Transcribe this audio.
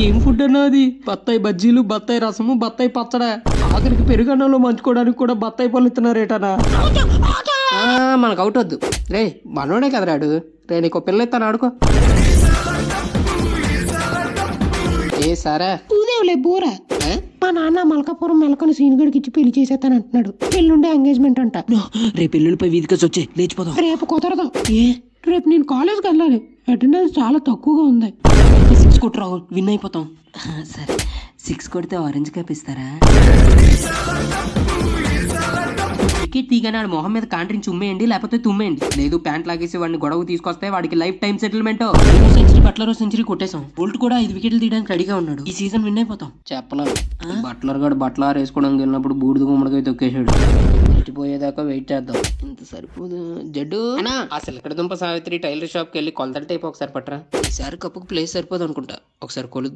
ఏం ఫుడ్ అన్నా అది? బత్తాయి బజ్జీలు, బత్తాయి రసము, బత్తాయి పచ్చడా, ఆఖరికి పెరుగన్నంలో మంచుకోవడానికి కూడా బత్తాయి పళ్ళు ఇస్తున్నారేటనా? మనకు అవుట్ వద్దు రే, మనోడే కదా రాడు. రే నీకు పిల్ల ఇస్తాను ఆడుకో. ఏ సారా ఊదేవులే బోరా. మా నాన్న మల్కాపురం మెలకని సీనిగడికి ఇచ్చి పెళ్లి చేసేస్తాను అంటున్నాడు. పెళ్ళుండే ఎంగేజ్మెంట్ అంట. రేపు ఎల్లుండిపై వీధికి వచ్చే లేచిపోదాం. రేపు కుదరదు. రేపు నేను కాలేజ్కి వెళ్ళాలి. అటెండెన్స్ చాలా తక్కువగా ఉంది. 6 కొట్టు రాహుల్, విన్ అయిపోతాం. సరే 6 కొడితే ఆరెంజ్ క్యాప్ ఇస్తారా? టికెట్ తీగానే మొహం మీద కాంట్రించి ఉమ్మేయండి, లేకపోతే తుమ్మేయండి. లేదు ప్యాంట్ లాగేసి వాడిని గొడవ తీసుకొస్తే వాడికి life time settlement. Century Buttler century కొట్టేశాం. బోల్ట్ కూడా 5 వికెట్లు తీయడానికి రెడీగా ఉన్నాడు. ఈ సీజన్ విన్ అయిపోతాం. చెప్పలేదు. బట్లర్ గారు బట్లర్ వేసుకోవడానికి వెళ్ళినప్పుడు బూడిద గుమ్మడికాయ తొక్కేశాడు. పోయేదాకా వెయిట్ చేద్దాం. ఇంత సరిపోదు జడ్డు. అసలు ఇక్కడ దుంప సావిత్రి టైలర్ షాప్కి వెళ్ళి కొలతల టైప్ ఒకసారి పట్టరా. ఈసారి కప్పుకు ప్లేస్ సరిపోదు అనుకుంటా. ఒకసారి కొలు